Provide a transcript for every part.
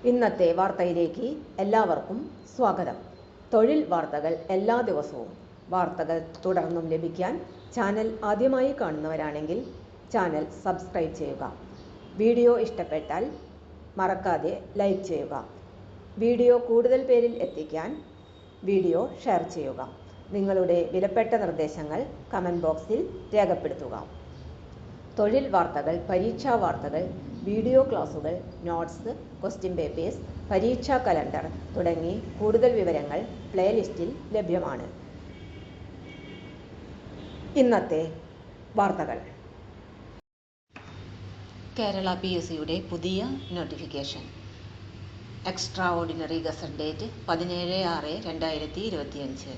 ഇന്നത്തെ വാർത്തയിലേക്ക് എല്ലാവർക്കും സ്വാഗതം. തൊഴിൽ വാർത്തകൾ എല്ലാ ദിവസവും വാർത്തകൾ തുടർന്നും ലഭിക്കാൻ ചാനൽ ആദ്യമായി കാണുന്നവരാണെങ്കിൽ ചാനൽ സബ്സ്ക്രൈബ് ചെയ്യുക. വീഡിയോ ഇഷ്ടപ്പെട്ടാൽ മറക്കാതെ ലൈക്ക് ചെയ്യുക. വീഡിയോ കൂടുതൽ പേരിൽ എത്തിക്കാൻ വീഡിയോ ഷെയർ ചെയ്യുക. നിങ്ങളുടെ വിലപ്പെട്ട നിർദ്ദേശങ്ങൾ കമൻറ്റ് ബോക്സിൽ രേഖപ്പെടുത്തുക. തൊഴിൽ വാർത്തകൾ, പരീക്ഷാ വാർത്തകൾ, വീഡിയോ ക്ലാസുകൾ, നോട്ട്സ്, ക്വസ്റ്റ്യൻ പേപ്പേഴ്സ്, പരീക്ഷാ കലണ്ടർ തുടങ്ങി കൂടുതൽ വിവരങ്ങൾ പ്ലേലിസ്റ്റിൽ ലഭ്യമാണ്. ഇന്നത്തെ വാർത്തകൾ. കേരള PSCയുടെ പുതിയ notification. Extraordinary gazette date 17/6/2025.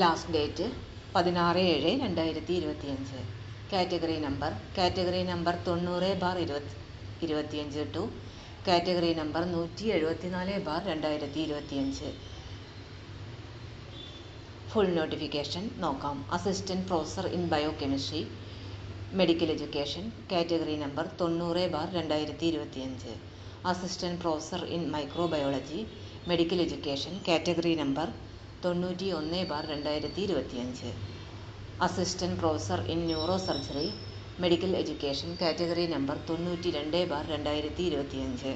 Last date 16/7/2025. Category number 90/2025 to category number 174/2025. Full notification നോക്കാം. Assistant professor in biochemistry medical education category number 90/2025. Assistant professor in microbiology medical education category number 91/2025. Assistant professor in neuro surgery medical education category number 92/2025.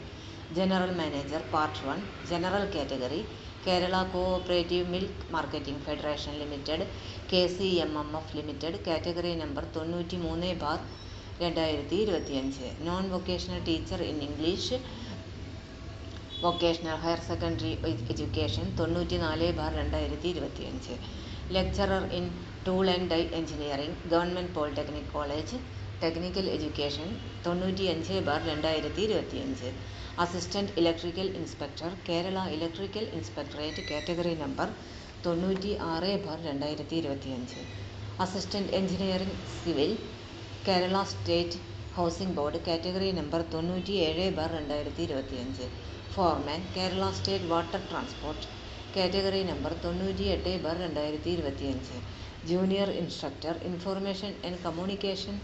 General manager part 1 general category Kerala cooperative milk marketing federation limited KCMMF limited category number 93/2025. Non vocational teacher in English vocational higher secondary education 94/2025. Lecturer in tool and die engineering government polytechnic college technical education 95/2025. Assistant electrical inspector Kerala electrical inspectorate category number 96/2025. Assistant engineering civil Kerala state housing board category number 97/2025. Foreman Kerala state water transport category number 98/2025. Junior instructor information and communication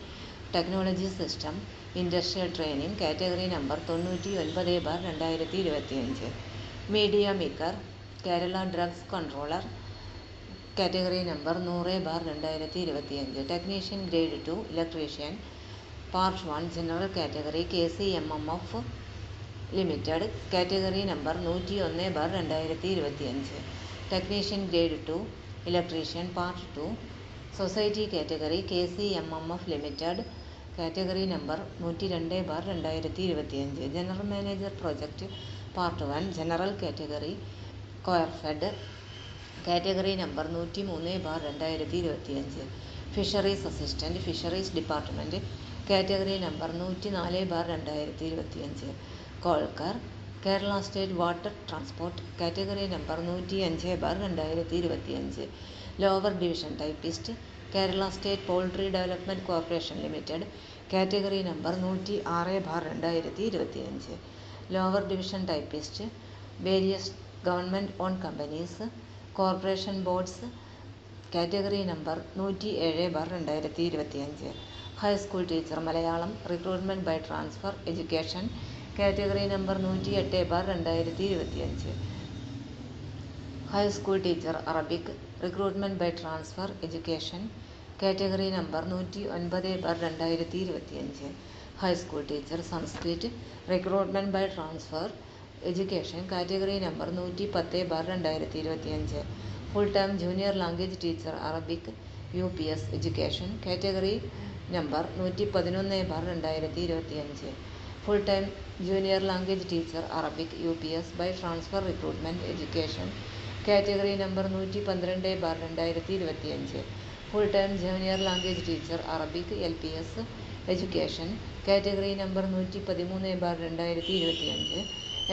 technology system industrial training category number 99/2025. Media maker Kerala drugs controller category number 100/2025. Technician grade 2 electrician part 1 general category KCMMF limited category number 101/2025. Technician grade 2 electrician part 2 society category KCMMF limited category number 102/2025. General manager project part 1 general category Coirfed category number 103/2025. Fisheries assistant fisheries department category number 104/2025. Caulker Kerala state water transport category number 105/2025. Lower division typist Kerala state poultry development corporation limited category number 106/2025. Lower division typist various government own companies corporation boards category number 107/2025. High school teacher Malayalam recruitment by transfer education category number 108/2025. High school teacher Arabic recruitment by transfer education category number 109/2025. High school teacher Sanskrit recruitment by transfer education category number 110/2025. Full time junior language teacher Arabic UPS education category number 111/2025. Full time junior language teacher Arabic UPS by transfer recruitment education category number 112/2025. Full time junior language teacher Arabic LPS education category number 113/2025.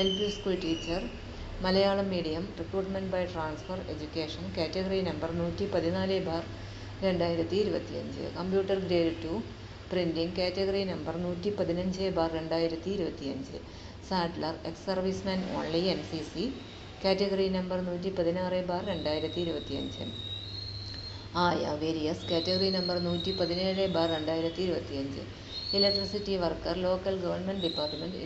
LP school teacher Malayalam medium recruitment by transfer education category number 114/2025. Computer grade 2 printing category number 115/2025. Saddler ex serviceman only NCC category number 116/2025. ആയ various category number 117/2025. Electricity worker, local government department,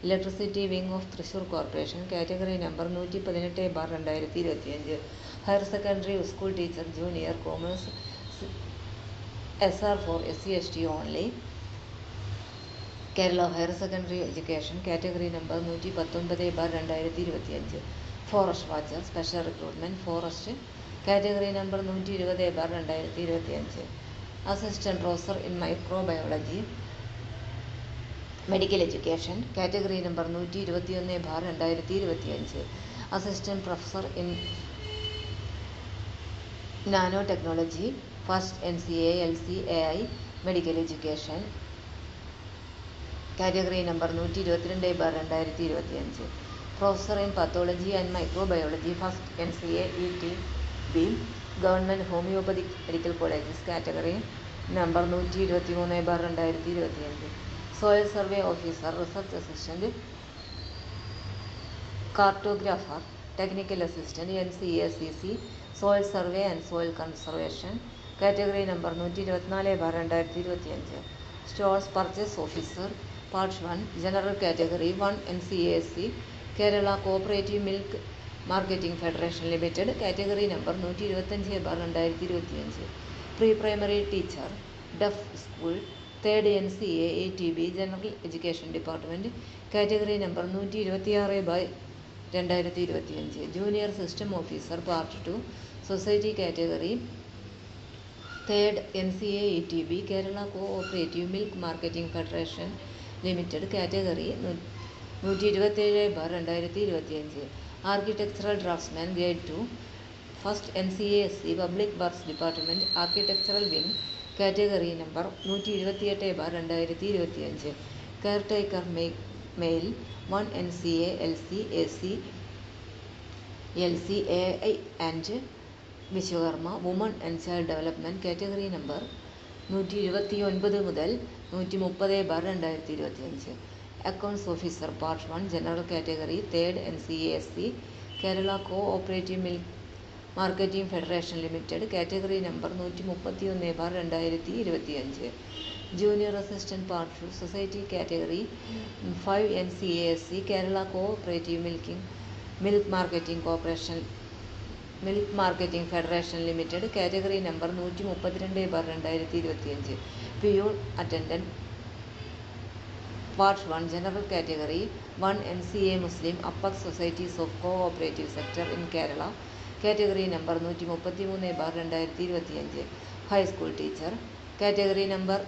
electricity wing of Thrissur corporation, category number 118/2025. Higher secondary school teacher, junior, commerce, SR for SC/ST only. Kerala higher secondary education, category number 119/2025. Forest watcher, special recruitment, forest, category number 120/2025. Assistant professor in microbiology, medical education, category number 121/2025. Assistant professor in nano technology, first NCA LCAI medical education, category number 122/2025. Professor in pathology and microbiology, first NCA ETB government homoeopathic medical colleges, category number 123/2025. Soil survey officer, research assistant, cartographer, technical assistant, NCA CC soil survey and soil conservation, category number 124/2025. Stalls purchase officer, part 1, general category 1 NCASC Kerala cooperative milk marketing federation limited, category number 125/2025. Pre primary teacher, deaf school, third NCA ETB general education department, category number 126/2025. Junior system officer, part 2, society category third NCA ETB Kerala cooperative milk marketing federation limited, category 127/2025. Architectural draftsman, grade 2, first NCASC public works department, architectural wing, category number 127/2025. Caretaker male 1 NCA LCAC LCAI and Vishwakarma woman and child development, category number 129 മുതൽ 130/2025. Accounts officer, part 1, general category third NCASC Kerala cooperative milk marketing federation limited, category number 131/2025. Junior assistant, part 2, society category 5 NCASC Kerala cooperative milk marketing federation limited, category number 132/2025. Peon attendant, part 1, general category 1 NCA Muslim upper societies of cooperative sector in Kerala, category number 133/2025. High school teacher, category number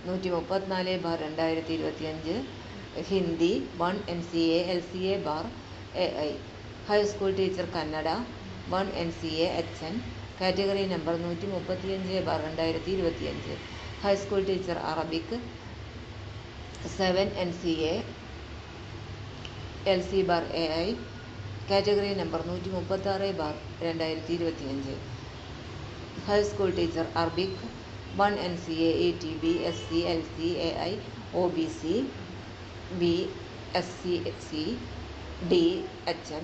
134/2025. Hindi 1 NCA LCA bar AI. High school teacher Kannada 1 NCA HN, category number 135/2025. High school teacher Arabic 7 NCA LC bar AI, category number 136/2025. High school teacher Arabic 1 NCA ETB SC LC AI OBC B SC C D HN,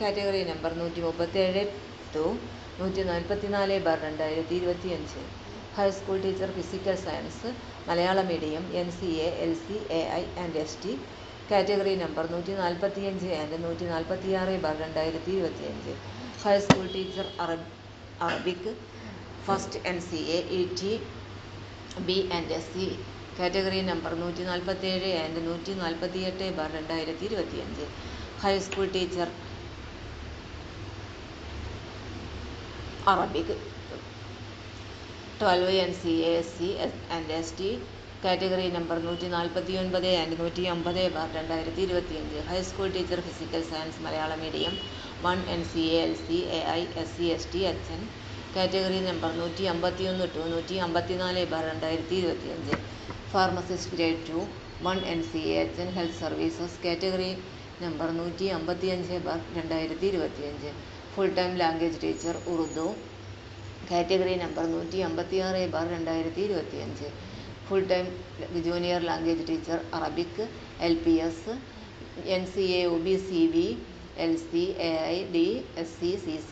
category number 137 to 144/2025. High school teacher physical science Malayala medium NCA LC AI and ST, category number 145 and 146/2025. High school teacher Arabic first NCA ETB and SC, category number 147 and 148/2025. High school teacher Arabic 12 NCA SC and ST, category number 149 and 150/2025. High school teacher physical science Malayala medium 1 NCA LC AI SC ST HN, category number 151 to 154/2025. Pharmacist grade 2 1 NCA HN health services, category number 155/2025. Full time language teacher Urdu, category number 156/2025. Full time junior language teacher Arabic LPS NCA OBCV LC AI D SC CC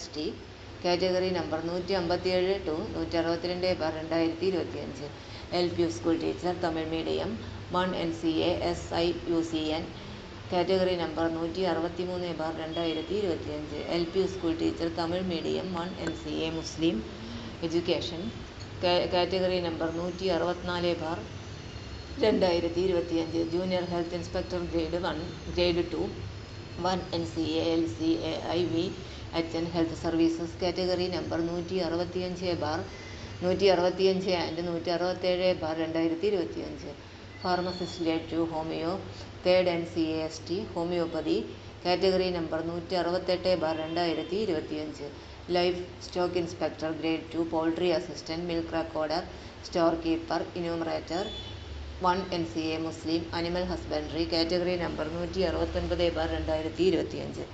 ST, category number 157 to 162/2025. LP school teacher Tamil medium 1 NCA SIUCN category number 163/2025. LP school teacher Tamil medium 1 NCA Muslim education category number 164/2025. Junior health inspector grade 1 grade 2 1 NCA LCAIV HN health services category number 165 and 167/2025. Pharmacist grade 2 homeo 3rd NCAST homoeopathy category number 168/2025. Life stock inspector grade 2 poultry assistant milk recorder store keeper enumerator 1 NCA Muslim animal husbandry category number 169/2025.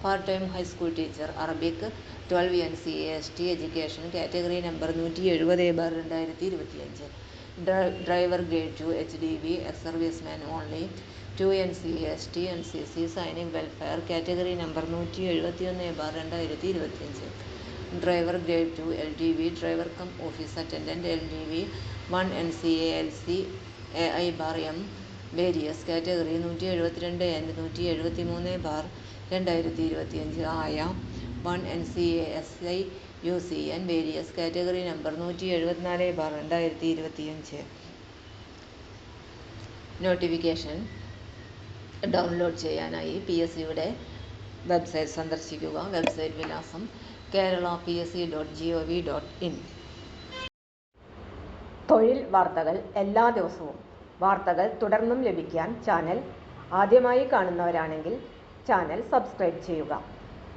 Part time high school teacher Arabic 12 NCAST education category number 170/2025. Driver grade 2 HDV ex serviceman only 2 NCAST NCC Sainik welfare category number 171/2025. Driver grade 2 LDV driver cum office attendant LDV 1 NCA LCAI/M various category 172 and 173/2025 ആയ 1 NCA SIUCN various category number 174/2025. Notification download ചെയ്യാനായി PSCയുടെ website സന്ദർശിക്കുക. Website വിലാസം kerala.psc.gov.in. തൊഴിൽ വാർത്തകൾ എല്ലാ ദിവസവും വാർത്തകൾ തുടർന്നും ലഭിക്കാൻ ചാനൽ ആദ്യമായി കാണുന്നവരാണെങ്കിൽ ചാനൽ സബ്സ്ക്രൈബ് ചെയ്യുക.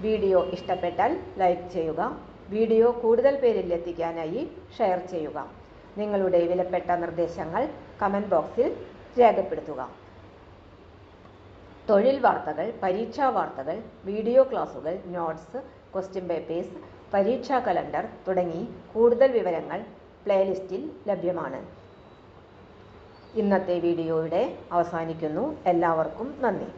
വീഡിയോ ഇഷ്ടപ്പെട്ടാൽ ലൈക്ക് ചെയ്യുക. വീഡിയോ കൂടുതൽ പേരിൽ എത്തിക്കാനായി ഷെയർ ചെയ്യുക. നിങ്ങളുടെ വിലപ്പെട്ട നിർദ്ദേശങ്ങൾ കമൻറ്റ് ബോക്സിൽ രേഖപ്പെടുത്തുക. തൊഴിൽ വാർത്തകൾ, പരീക്ഷാ വാർത്തകൾ, വീഡിയോ ക്ലാസുകൾ, നോട്ട്സ്, ക്വസ്റ്റ്യൻ പേപ്പേഴ്സ്, പരീക്ഷാ കലണ്ടർ തുടങ്ങി കൂടുതൽ വിവരങ്ങൾ പ്ലേലിസ്റ്റിൽ ലഭ്യമാണ്. ഇന്നത്തെ വീഡിയോയുടെ അവസാനിക്കുന്നു. എല്ലാവർക്കും നന്ദി.